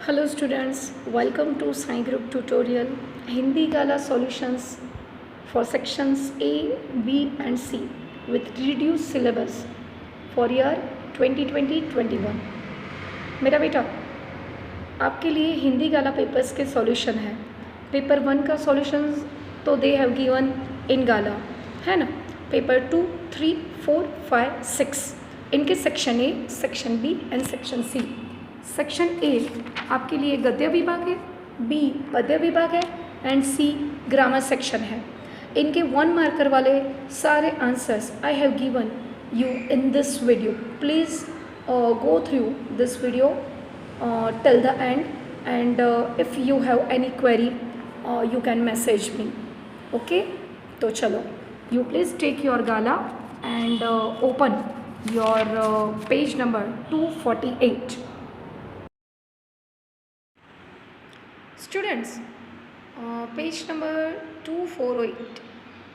Hello students, welcome to Sai Group tutorial Hindi Gala solutions for sections A, B and C with reduced syllabus for year 2020-21। मेरा बेटा आपके लिए हिंदी गाला papers के solution है। Paper 1 का solutions तो they have given in गाला है ना। पेपर 2, 3, 4, 5, 6 इनके section A, section B and section C. Section A आपके लिए गद्य विभाग है, बी पद्य विभाग है एंड सी ग्रामर सेक्शन है। इनके 1 मार्कर वाले सारे answers I have given you in this video. Please go through this video till the end, and if you have any query you can message me, okay। तो चलो, you please take your gala and open your page number 248। students, page number 248,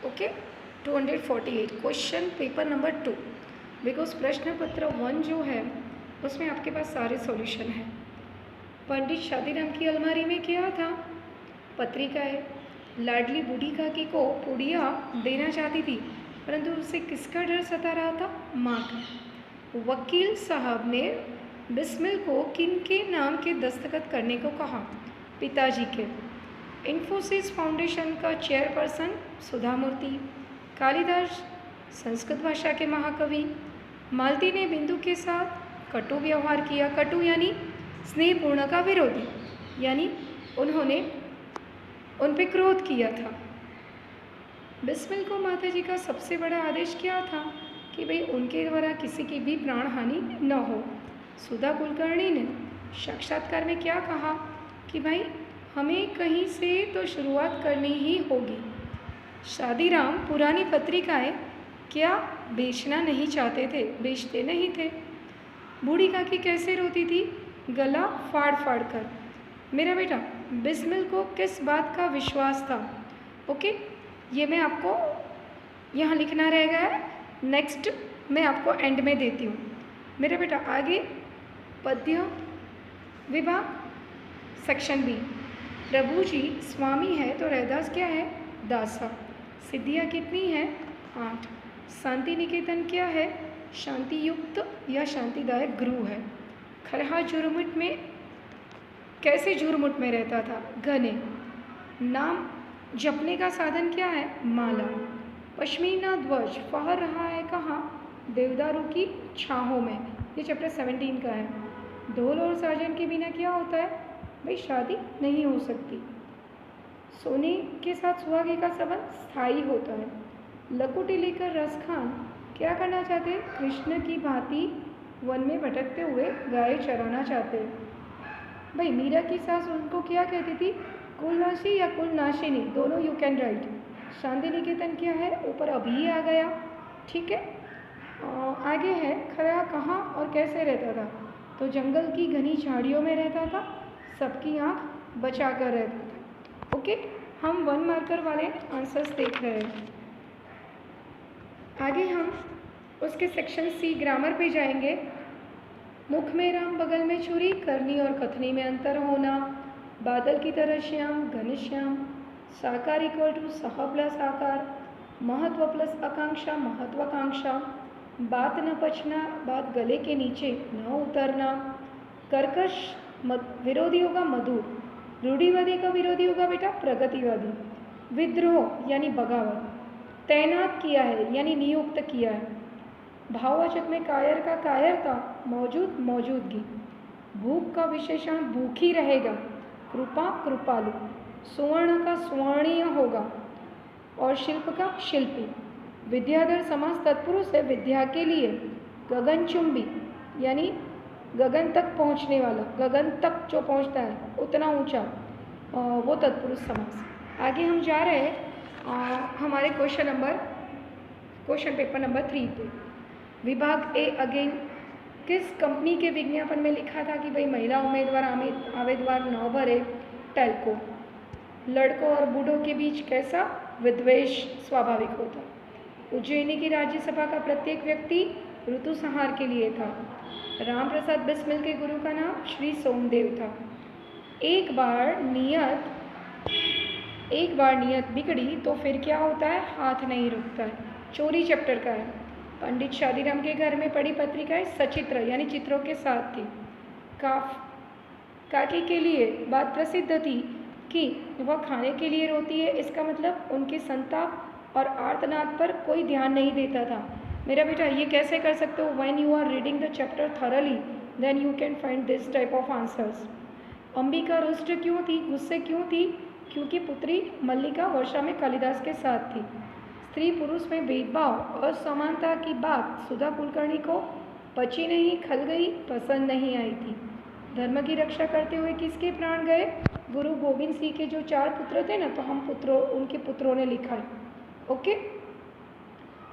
okay, 248 question paper number 2। Because प्रश्न पत्र 1 जो है उसमें आपके पास सारे solution हैं। पंडित शादीराम की अलमारी में क्या था? पत्रिका है। लाडली बूढ़ी काकी को पुड़िया देना चाहती थी, परंतु उसे किसका डर सता रहा था? माँ का। वकील साहब ने बिस्मिल को किन के नाम के दस्तखत करने को कहा? पिताजी के। इन्फोसिस फाउंडेशन का चेयरपर्सन सुधा मूर्ति। कालिदास संस्कृत भाषा के महाकवि। मालती ने बिंदु के साथ कटु व्यवहार किया। कटु यानी स्नेहपूर्ण का विरोधी, यानी उन्होंने उन पे क्रोध किया था। बिस्मिल को माता जी का सबसे बड़ा आदेश क्या था? कि भाई उनके द्वारा किसी की भी प्राण हानि न हो। सुधा कुलकर्णी ने साक्षात्कार में क्या कहा? कि भाई हमें कहीं से तो शुरुआत करनी ही होगी। शादीराम पुरानी पत्रिकाएं क्या बेचना नहीं चाहते थे, बेचते नहीं थे। बूढ़ी काकी कैसे रोती थी? गला फाड़ फाड़ कर। मेरा बेटा बिस्मिल को किस बात का विश्वास था? ओके, ये मैं आपको यहाँ लिखना रहेगा है, नेक्स्ट मैं आपको एंड में देती हूँ। मेरा बेटा आगे पद्य विभाग सेक्शन बी। प्रभु जी स्वामी है तो रैदास क्या है? दासा। सिद्धियाँ कितनी हैं? 8। शांति निकेतन क्या है? शांति युक्त या शांतिदायक गृह है। खरहा झुरमुट में कैसे झुरमुट में रहता था? घने। नाम जपने का साधन क्या है? माला। पश्मीना ध्वज फहर रहा है कहाँ? देवदारू की छाहों में। ये चैप्टर 17 का है। ढोल और साजन के बिना क्या होता है? भाई शादी नहीं हो सकती। सोने के साथ सुहागे का संबंध स्थायी होता है। लकुटी लेकर रसखान क्या करना चाहते? कृष्ण की भांति वन में भटकते हुए गाय चराना चाहते। भाई मीरा की सास उनको क्या कहती थी? कुलनाशी या कुलनाशिनी, दोनों you can write. Shanti Niketan क्या है? ऊपर अभी आ गया, ठीक है। आगे है खरा कहाँ और कैसे रहता था? तो जंगल की घनी झाड़ियों में रहता था, सबकी आँख बचा कर रहता था। ओके, हम 1 मार्कर वाले आंसर्स देख रहे हैं। आगे हम उसके सेक्शन सी ग्रामर पे जाएंगे। मुख में राम बगल में छुरी, करनी और कथनी में अंतर होना, बादल की तरह श्याम घनश्याम, साकार इक्वल टू सह प्लस आकार, महत्व प्लस आकांक्षा महत्वाकांक्षा, बात न पचना, बात गले के नीचे न उतरना, कर्कश विरोधी होगा मधुर, रूढ़िवादी का विरोधी होगा बेटा प्रगतिवादी, विद्रोह यानी बगावत, तैनात किया है यानी नियुक्त किया है, भाववाचक में कायर का कायरता, मौजूद मौजूदगी, भूख का विशेषण भूखी रहेगा, कृपा कृपालु, सुवर्ण का स्वर्णीय होगा और शिल्प का शिल्पी। विद्याधर समास तत्पुरुष है विद्या के लिए। गगनचुंबी यानी गगन तक पहुंचने वाला, गगन तक जो पहुंचता है उतना ऊंचा, वो तत्पुरुष समास। आगे हम जा रहे हैं हमारे क्वेश्चन पेपर नंबर 3 पे। विभाग ए अगेन, किस कंपनी के विज्ञापन में लिखा था कि भाई महिला उम्मीदवार आवेदवार न भरे? टेल्को। लड़कों और बूढ़ों के बीच कैसा विद्वेष स्वाभाविक होता। उज्जैनी की राज्यसभा का प्रत्येक व्यक्ति ऋतु संहार के लिए था। राम प्रसाद बिस्मिल के गुरु का नाम श्री सोमदेव था। एक बार नियत बिगड़ी तो फिर क्या होता है, हाथ नहीं रुकता है। चोरी चैप्टर का है। पंडित शादीराम के घर में पड़ी पत्रिकाएं सचित्र यानी चित्रों के साथ थी। काकी के लिए बात प्रसिद्ध थी कि वह खाने के लिए रोती है, इसका मतलब उनके संताप और आर्तनाद पर कोई ध्यान नहीं देता था। मेरा बेटा ये कैसे कर सकते हो, when you are reading the chapter thoroughly then you can find this type of answers. Ambika रुष्ट क्यों थी, गुस्से क्यों थी, क्योंकि पुत्री मल्लिका वर्षा में कालिदास के साथ थी। स्त्री पुरुष में भेदभाव असमानता की बात सुधा कुलकर्णी को पची नहीं, खल गई, पसंद नहीं आई थी। धर्म की रक्षा करते हुए किसके प्राण गए, गुरु गोविंद सिंह के जो 4 पुत्र थे ना, तो उनके पुत्रों ने लिखा है। ओके।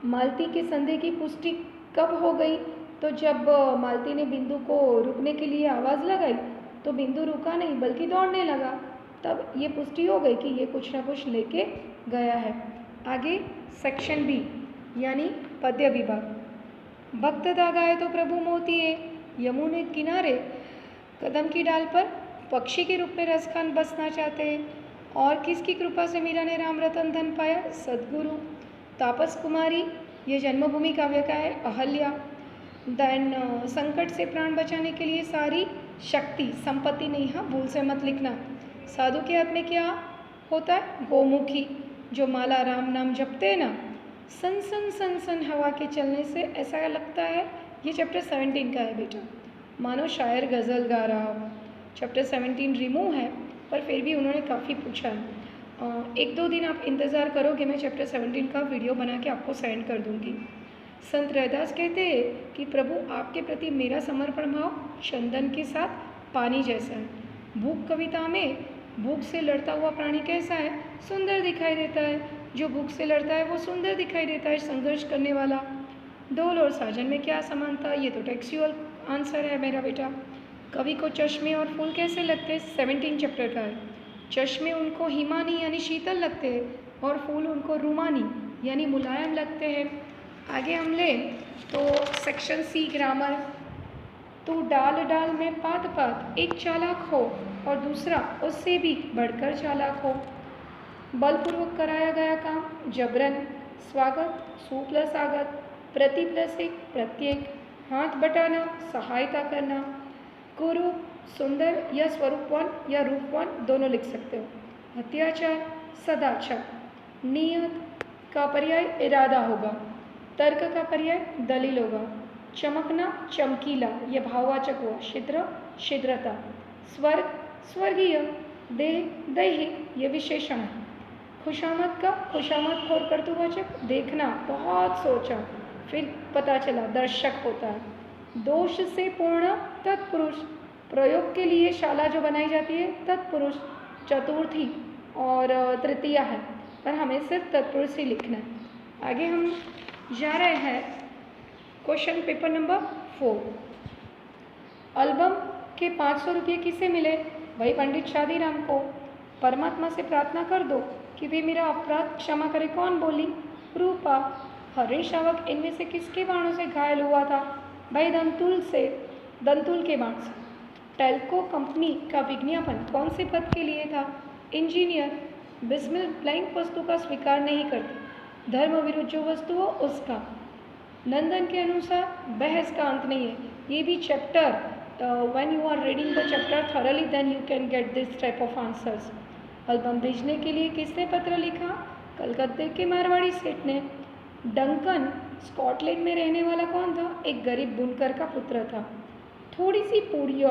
मालती के संदेह की पुष्टि कब हो गई, तो जब मालती ने बिंदु को रुकने के लिए आवाज़ लगाई तो बिंदु रुका नहीं बल्कि दौड़ने लगा, तब ये पुष्टि हो गई कि ये कुछ ना कुछ लेके गया है। आगे सेक्शन बी यानी पद्य विभाग। भक्त दागाए तो प्रभु मोतिए, यमुने किनारे कदम की डाल पर पक्षी के रूप में रसखान बसना चाहते हैं। और किसकी कृपा से मीरा ने राम रतन धन पाया, सदगुरु। तापस कुमारी ये जन्मभूमि काव्य का है। अहल्या देन संकट से प्राण बचाने के लिए सारी शक्ति, संपत्ति नहीं, हाँ भूल से मत लिखना। साधु के हाथ में क्या होता है, गोमुखी, जो माला राम नाम जपते हैं ना, सन सन सन सन हवा के चलने से ऐसा लगता है। ये चैप्टर 17 का है बेटा, मानो शायर गज़ल गा रहा हो। चैप्टर 17 रिमूव है पर फिर भी उन्होंने काफ़ी पूछा है। 1-2 दिन आप इंतज़ार करोगे, मैं चैप्टर 17 का वीडियो बना के आपको सेंड कर दूँगी। संत रैदास कहते हैं कि प्रभु आपके प्रति मेरा समर्पण भाव चंदन के साथ पानी जैसा है। भूख कविता में भूख से लड़ता हुआ प्राणी कैसा है, सुंदर दिखाई देता है। जो भूख से लड़ता है वो सुंदर दिखाई देता है, संघर्ष करने वाला। ढोल और साजन में क्या समानता, ये तो टेक्सुअल आंसर है मेरा बेटा। कवि को चश्मे और फूल कैसे लगते हैं, 17 चैप्टर का है। चश्मे उनको हिमानी यानी शीतल लगते हैं और फूल उनको रुमानी यानी मुलायम लगते हैं। आगे हम लें तो सेक्शन सी ग्रामर। तू डाल डाल में पात पात एक चालाक हो और दूसरा उससे भी बढ़कर चालाक हो। बलपूर्वक कराया गया काम जबरन। स्वागत सु प्लस आगत, प्रति प्लस एक प्रत्येक, हाथ बटाना सहायता करना। कुरूप सुंदर या स्वरूपवान या रूपवान दोनों लिख सकते हो। अत्याचार सदाचार। नियत का पर्याय इरादा होगा, तर्क का पर्याय दलील होगा। चमकना चमकीला ये भाववाचक हुआ, छिद्र छिद्रता। स्वर्ग स्वर्गीय, देह दैहिक ये विशेषण है। खुशामद का खुशामद खोर कर्तुवाचक, देखना बहुत सोचा फिर पता चला दर्शक होता है। दोष से पूर्ण तत्पुरुष, प्रयोग के लिए शाला जो बनाई जाती है तत्पुरुष। चतुर्थी और तृतीया है पर हमें सिर्फ तत्पुरुष ही लिखना है। आगे हम जा रहे हैं क्वेश्चन पेपर नंबर 4। एल्बम के 500 रुपये किसे मिले, वही पंडित शादीराम को। परमात्मा से प्रार्थना कर दो कि वे मेरा अपराध क्षमा करे, कौन बोली, रूपा। हरिण शावक इनमें से किसके बाणों से घायल हुआ था, भाई दंतुल के बाण से। टेल्को कंपनी का विज्ञापन कौन से पद के लिए था, इंजीनियर। बिस्मिल ब्लैंक वस्तु का स्वीकार नहीं करती, धर्म विरुद्ध जो वस्तु हो उसका। नंदन के अनुसार बहस का अंत नहीं है। ये भी chapter when you are reading the chapter thoroughly then you can get this type of answers. Album भेजने के लिए किसने पत्र लिखा, कलकत्ते के मारवाड़ी सेठ ने। डंकन स्कॉटलैंड में रहने वाला कौन था, एक गरीब बुनकर का पुत्र था। थोड़ी सी पूड़िया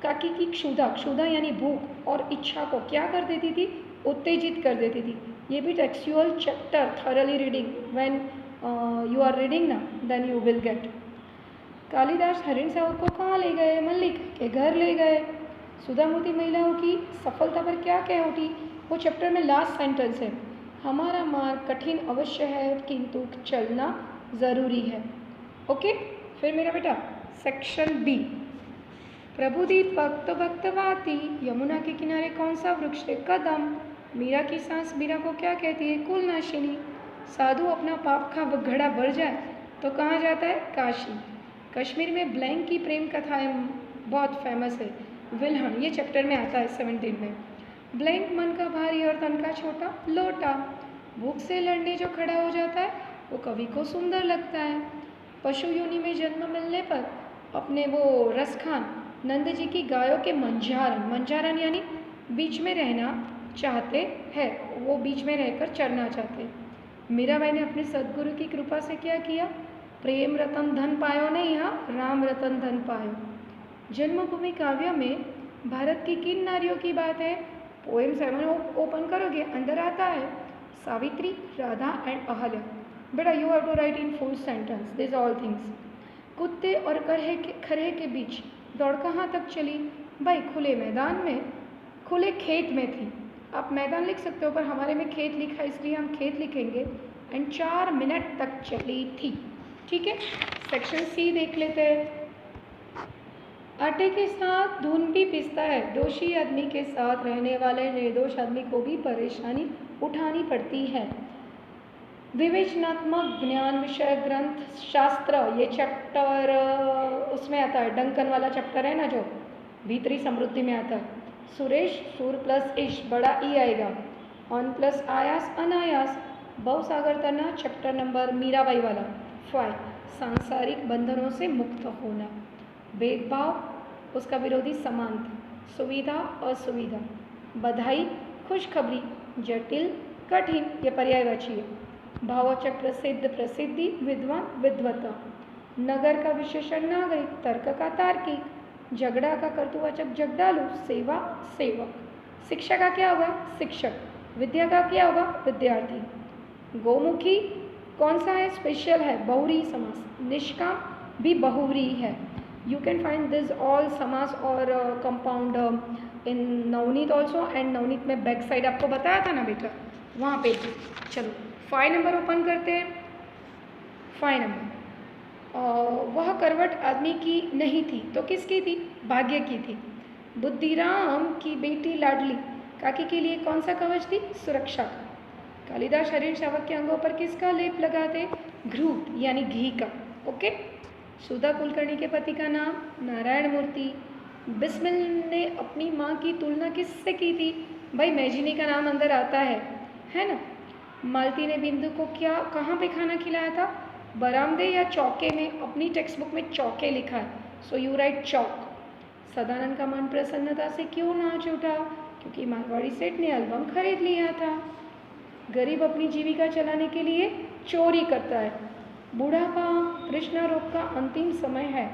काकी की क्षुधा यानी भूख और इच्छा को क्या कर देती थी, उत्तेजित कर देती थी। ये भी textual chapter thoroughly reading when you are reading ना then you will get. Kalidas हरिण साहब को कहाँ ले गए, मल्लिक के घर ले गए। सुधामूर्ति महिलाओं की सफलता पर क्या कह उठी, वो चैप्टर में लास्ट सेंटेंस है। हमारा मार्ग कठिन अवश्य है किंतु चलना ज़रूरी है। ओके, फिर मेरा बेटा सेक्शन बी। प्रभुदीप भक्त भक्तवाती, यमुना के किनारे कौन सा वृक्ष है, कदम। मीरा की सांस मीरा को क्या कहती है, कुलनाशिनी। साधु अपना पाप का घड़ा भर जाए तो कहाँ जाता है, काशी। कश्मीर में ब्लैंक की प्रेम कथाएं बहुत फेमस है। विल्हण, ये चैप्टर में आता है 17 में। ब्लैंक मन का भारी और तन का छोटा लोटा, भूख से लड़ने जो खड़ा हो जाता है वो कवि को सुंदर लगता है। पशु योनि में जन्म मिलने पर अपने वो रसखान नंद जी की गायों के मंझारन, मंझारन यानी बीच में रहना चाहते हैं, वो बीच में रहकर चरना चाहते हैं। मीराबाई ने अपने सदगुरु की कृपा से क्या किया? प्रेम रतन धन पायो नहीं, हाँ राम रतन धन पायो। जन्मभूमि काव्य में भारत की किन नारियों की बात है? पोएम 7 ओपन करोगे, अंदर आता है सावित्री, राधा एंड अहल्या। बेटा you have to write in full sentence this all things. कुत्ते और खरहे के बीच दौड़ कहाँ तक चली? भाई खुले मैदान में, खुले खेत में थी। आप मैदान लिख सकते हो पर हमारे में खेत लिखा है इसलिए हम खेत लिखेंगे। एंड 4 मिनट तक चली थी। ठीक है, सेक्शन सी देख लेते हैं। आटे के साथ धुन भी पिसता है। दोषी आदमी के साथ रहने वाले निर्दोष आदमी को भी परेशानी उठानी पड़ती है। विवेचनात्मक ज्ञान विषय ग्रंथ शास्त्र, ये चैप्टर उसमें आता है, डंकन वाला चैप्टर है ना जो भीतरी समृद्धि में आता है। सुरेश, सुर प्लस इश, बड़ा ई आएगा। अन प्लस आयास, अनायास। भवसागर तना, चैप्टर नंबर मीराबाई वाला 5, सांसारिक बंधनों से मुक्त होना। भेदभाव, उसका विरोधी समानता। सुविधा, असुविधा। बधाई, खुशखबरी। जटिल, कठिन, ये पर्यायवाची है। भाववाचक प्रसिद्ध, प्रसिद्धि। विद्वान, विद्वता। नगर का विशेषण नागरिक, तर्क का तार्किक। झगड़ा का कर्तुवाचक जगडालू। सेवा, सेवक। शिक्षा का क्या होगा? शिक्षक। विद्या का क्या होगा? विद्यार्थी। गोमुखी कौन सा है? स्पेशल है, बहुव्रीहि समास। निष्काम भी बहुव्रीहि है। You can find this all समास और compound in Navneet also. And Navneet में बैक साइड आपको बताया था ना बेटा, वहाँ पे। चलो 5 नंबर ओपन करते हैं। 5 नंबर, वह करवट आदमी की नहीं थी तो किसकी थी? भाग्य की थी। बुद्धिराम की बेटी लाडली काकी के लिए कौन सा कवच थी? सुरक्षा का। कालिदास हरिण शावक के अंगों पर किसका लेप लगाते? घृत यानी घी का। ओके। सुधा कुलकर्णी के पति का नाम? नारायण मूर्ति। बिस्मिल ने अपनी माँ की तुलना किससे की थी? भाई मैजिनी का नाम अंदर आता है ना। मालती ने बिंदु को क्या, कहाँ पे खाना खिलाया था? बरामदे या चौके में? अपनी टेक्स्ट बुक में चौके लिखा है, सो यू राइट चौक। सदानंद का मन प्रसन्नता से क्यों नाच उठा? क्योंकि मारवाड़ी सेठ ने एल्बम खरीद लिया था। गरीब अपनी जीविका चलाने के लिए चोरी करता है। बुढ़ापा कृष्णा रोग का अंतिम समय है,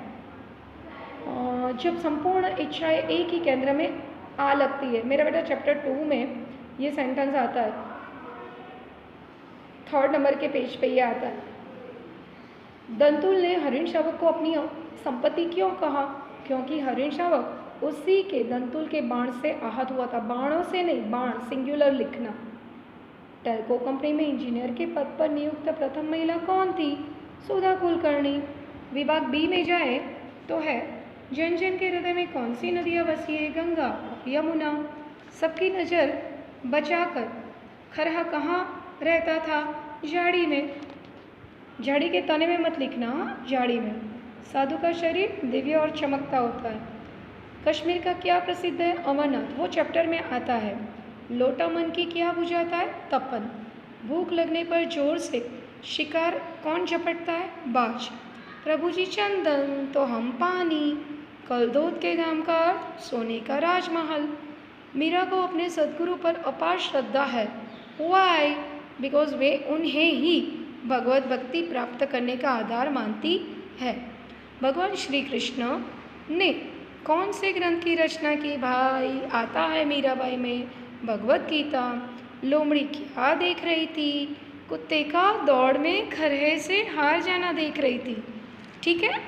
जब संपूर्ण इच्छाएं एक ही केंद्र में आ लगती है। मेरा बेटा चैप्टर 2 में ये सेंटेंस आता है, 3rd नंबर के पेज पे ये आता है। दंतुल ने हरिण शावक को अपनी संपत्ति क्यों कहा? क्योंकि हरिण शावक उसी के दंतुल के बाण से आहत हुआ था। बाणों से नहीं, बाण सिंगुलर लिखना। टेल्को कंपनी में इंजीनियर के पद पर नियुक्त प्रथम महिला कौन थी? सुधा कुलकर्णी। विभाग बी में जाए तो है, जन जन के हृदय में कौन सी नदियाँ बसी है? गंगा, यमुना। सबकी नज़र बचाकर खरहा कहाँ रहता था? झाड़ी में। झाड़ी के तने में मत लिखना, झाड़ी में। साधु का शरीर दिव्य और चमकता होता है। कश्मीर का क्या प्रसिद्ध है? अमरनाथ, वो चैप्टर में आता है। लोटा मन की क्या बुझाता है? तपन। भूख लगने पर जोर से शिकार कौन झपटता है? बाज। प्रभु जी चंदन तो हम पानी। कलदोद के गांव का अर्थ सोने का राजमहल। मीरा को अपने सदगुरु पर अपार श्रद्धा है। वाई? बिकॉज वे उन्हें ही भगवत भक्ति प्राप्त करने का आधार मानती है। भगवान श्री कृष्ण ने कौन से ग्रंथ की रचना की? भाई आता है मीराबाई में भगवत गीता। लोमड़ी क्या देख रही थी? कुत्ते का दौड़ में खरहे से हार जाना देख रही थी। ठीक है,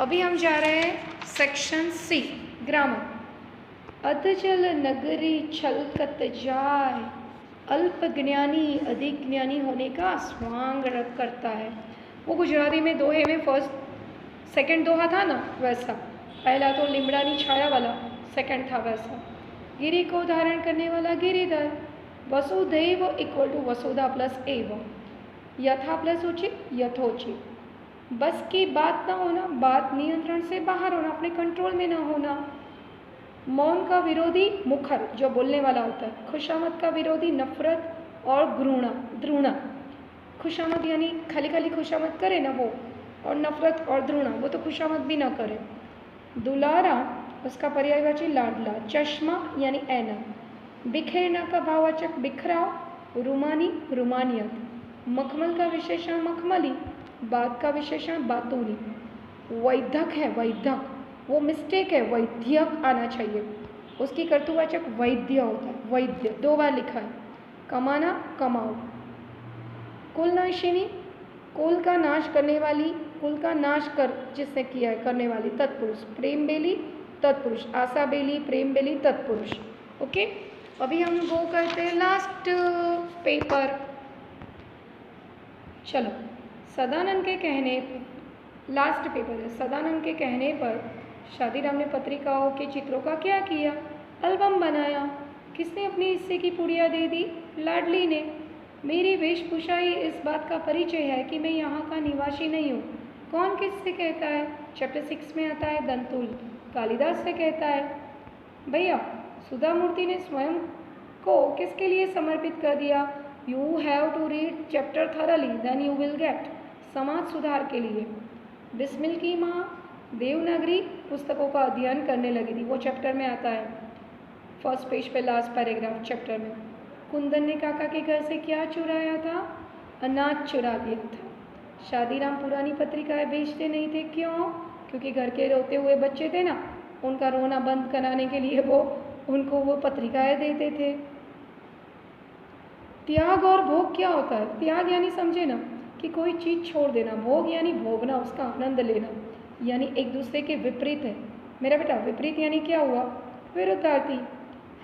अभी हम जा रहे हैं सेक्शन सी, ग्रामर। अधजल नगरी छलकत जाय, अल्प ज्ञानी अधिक ज्ञानी होने का स्वांग करता है। वो गुजराती में दोहे में फर्स्ट सेकंड दोहा था ना, वैसा। पहला तो लिमड़ानी छाया वाला, सेकंड था वैसा। गिरी को धारण करने वाला गिरिधर। वसुधैव इक्वल टू वसुधा प्लस एव। यथा प्लस उचित, यथोचित। बस की बात ना होना, बात नियंत्रण से बाहर होना, अपने कंट्रोल में ना होना। मौन का विरोधी मुखर, जो बोलने वाला होता है। खुशामद का विरोधी नफरत और द्रुणा। खुशामद यानी खाली खाली खुशामद करे ना वो, और नफरत और द्रुणा वो तो खुशामद भी ना करे। दुलारा उसका पर्यायवाची लाडला। चश्मा यानी ऐना। बिखेरना का भाववाचक बिखराव। रुमानी रुमानियत। मखमल का विशेषण मखमली। बात का विशेषण बातूनी। वैधक है वैधक, वो मिस्टेक है, वैध्यक आना चाहिए। उसकी कर्तुवाचक वैद्य होता है, वैद्य 2 बार लिखा है। कमाना कमाओ। कुलनाशिनी, कुल का नाश करने वाली, कुल का नाश कर जिसने किया है करने वाली, तत्पुरुष। प्रेम बेली तत्पुरुष। आशा बेली, प्रेम बेली तत्पुरुष। ओके, अभी हम वो करते हैं लास्ट पेपर। चलो, सदानंद के कहने पर लास्ट पेपर है। सदानंद के कहने पर शादीराम ने पत्रिकाओं के चित्रों का क्या किया? एल्बम बनाया। किसने अपने हिस्से की पुड़िया दे दी? लाडली ने। मेरी वेशभूषा ही इस बात का परिचय है कि मैं यहाँ का निवासी नहीं हूँ। कौन किससे कहता है? चैप्टर 6 में आता है दंतुल। कालिदास से कहता है। भैया, सुधा मूर्ति ने स्वयं को किसके लिए समर्पित कर दिया? You have to read chapter thoroughly then you will get. समाज सुधार के लिए। बिस्मिल की माँ देवनागरी पुस्तकों का अध्ययन करने लगी थी, वो चैप्टर में आता है, फर्स्ट पेज पे लास्ट पैराग्राफ चैप्टर में। कुंदन ने काका के घर से क्या चुराया था? अनाज चुरा लिया था। शादीराम पुरानी पत्रिकाएं बेचते नहीं थे, क्यों? क्योंकि घर के रोते हुए बच्चे थे ना, उनका रोना बंद कराने के लिए वो उनको वो पत्रिकाएं देते थे। त्याग और भोग क्या होता है? त्याग यानी समझे ना कि कोई चीज़ छोड़ देना, भोग यानी भोगना, उसका आनंद लेना, यानी एक दूसरे के विपरीत है। मेरा बेटा, विपरीत यानी क्या हुआ? विरुद्धार्थी,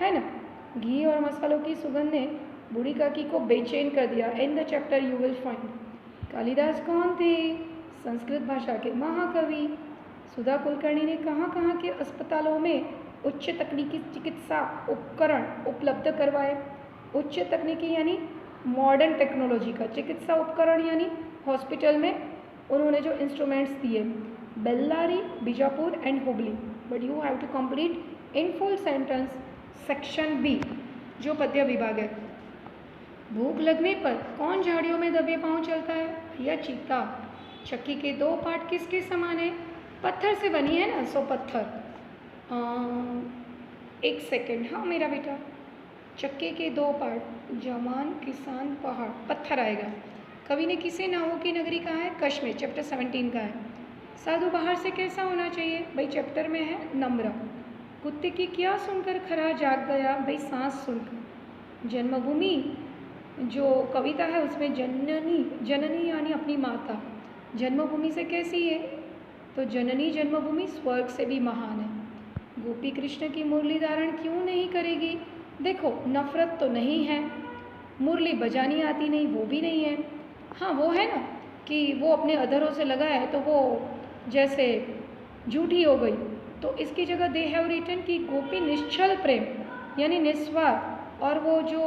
है ना। घी और मसालों की सुगंध ने बूढ़ी काकी को बेचैन कर दिया। In the chapter you will find. Kalidas कौन थे? संस्कृत भाषा के महाकवि। सुधा कुलकर्णी ने कहाँ कहाँ के अस्पतालों में उच्च तकनीकी चिकित्सा उपकरण उपलब्ध करवाए? उच्च तकनीकी यानी मॉडर्न टेक्नोलॉजी का, चिकित्सा उपकरण यानी हॉस्पिटल में उन्होंने जो इंस्ट्रूमेंट्स दिए। Bellary, Bijapur and Hubli. But you have to complete in full sentence section B, जो पद्य विभाग है। भूख लगने पर कौन झाड़ियों में दबे पांव चलता है? या चीता। चक्की के 2 पार्ट किसके समान है? पत्थर से बनी है ना, सो पत्थर। 1 सेकेंड, हाँ मेरा बेटा। चक्के के 2 पार्ट, जवान किसान पहाड़, पत्थर आएगा। कवि ने किसे नावों की नगरी कहा है? कश्मीर, चैप्टर 17 का है। साधु बाहर से कैसा होना चाहिए? भाई चैप्टर में है नम्र। कुत्ते की क्या सुनकर खरा जाग गया? भाई सांस सुनकर। जन्मभूमि जो कविता है उसमें जननी, जननी यानी अपनी माता, जन्मभूमि से कैसी है? तो जननी जन्मभूमि स्वर्ग से भी महान है। गोपी कृष्ण की मुरली धारण क्यों नहीं करेगी? देखो, नफरत तो नहीं है, मुरली बजानी आती नहीं वो भी नहीं है। हाँ वो है ना कि वो अपने अधरों से लगाए तो वो जैसे झूठी हो गई, तो इसकी जगह दे हैव रिटन कि गोपी निश्चल प्रेम यानी निस्वार्थ, और वो जो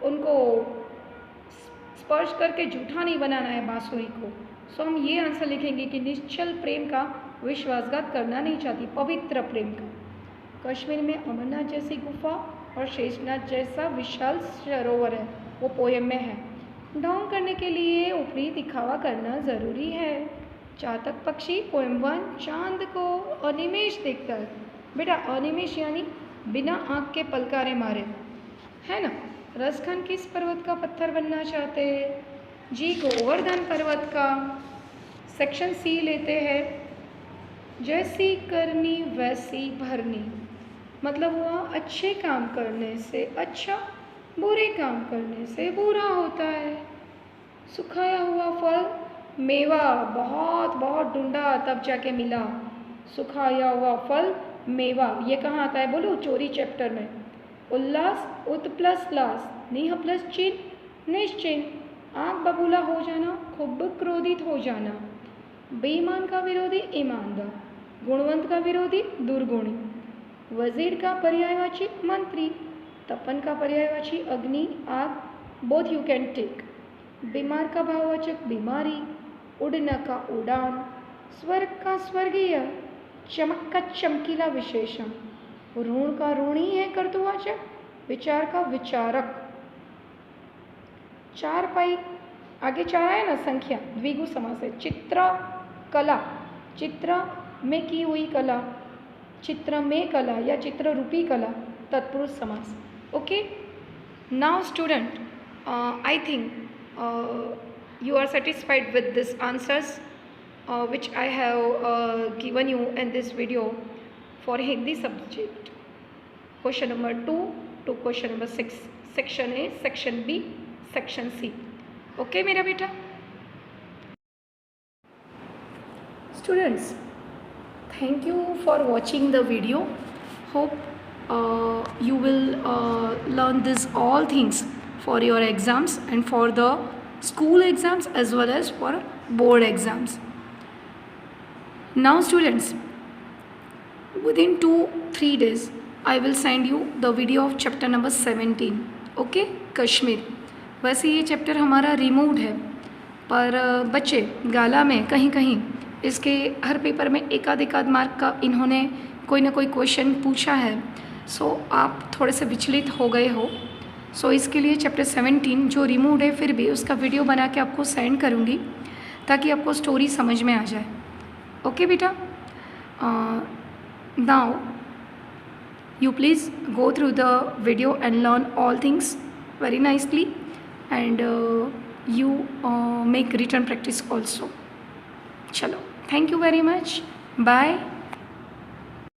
उनको स्पर्श करके झूठा नहीं बनाना है बांसुरी को, सो हम ये आंसर लिखेंगे कि निश्चल प्रेम का विश्वासघात करना नहीं चाहती, पवित्र प्रेम का। कश्मीर में अमरनाथ जैसी गुफा और शेषनाग जैसा विशाल सरोवर है, वो पोएम में है। ढोंग करने के लिए ऊपरी दिखावा करना ज़रूरी है। चातक पक्षी पोएम 1 चांद को अनिमेष देखता है। बेटा अनिमेष यानी बिना आँख के पलकारे मारे, है ना। रसखंड किस पर्वत का पत्थर बनना चाहते हैं? जी गोवर्धन पर्वत का। सेक्शन सी लेते हैं। जैसी करनी वैसी भरनी, मतलब हुआ अच्छे काम करने से अच्छा, बुरे काम करने से बुरा होता है। सुखाया हुआ फल मेवा बहुत बहुत ढूंढा तब जाके मिला। सुखाया हुआ फल मेवा, ये कहाँ आता है बोलो? चोरी चैप्टर में। उल्लास उत प्लस लास, निह प्लस चिन्ह निश्चिन्ह, आँख बबूला हो जाना, खूब क्रोधित हो जाना। बेईमान का विरोधी ईमानदार, गुणवंत का विरोधी दुर्गुणी। वजीर का पर्यायवाची मंत्री, तपन का पर्यायवाची अग्नि आग, बोथ यू कैन टेक। बीमार का भाववाचक बीमारी, उड़ना का उड़ान, स्वर्ग का स्वर्गीय, चमक का चमकीला विशेषण। ऋण का ऋणी है कर्तृवाचक, विचार का विचारक। चार पाई, आगे चार आया ना संख्या, द्विगु समास है। चित्र कला, चित्र में की हुई कला, चित्र में कला या चित्र रूपी कला, तत्पुरुष समास। Okay, now student, I think you are satisfied with these answers which I have given you in this video for Hindi subject. Question number 2 to question number 6, section A, section B, section C. Okay मेरा बेटा? Students, thank you for watching the video. Hope you will learn this all things for your exams and for the school exams as well as for board exams. Now students, within 2-3 days I will send you the video of chapter number 17. Okay, Kashmir. वैसे ये chapter हमारा removed है, पर बच्चे गाला में कहीं कहीं इसके हर पेपर में एकाध मार्क का इन्होंने कोई ना कोई क्वेश्चन पूछा है। सो आप थोड़े से विचलित हो गए हो। सो इसके लिए चैप्टर 17 जो रिमूव्ड है फिर भी उसका वीडियो बना के आपको सेंड करूँगी ताकि आपको स्टोरी समझ में आ जाए। ओके बेटा, now you please go through the video and learn all things very nicely, and you make written practice also. Chalo, thank you very much, bye.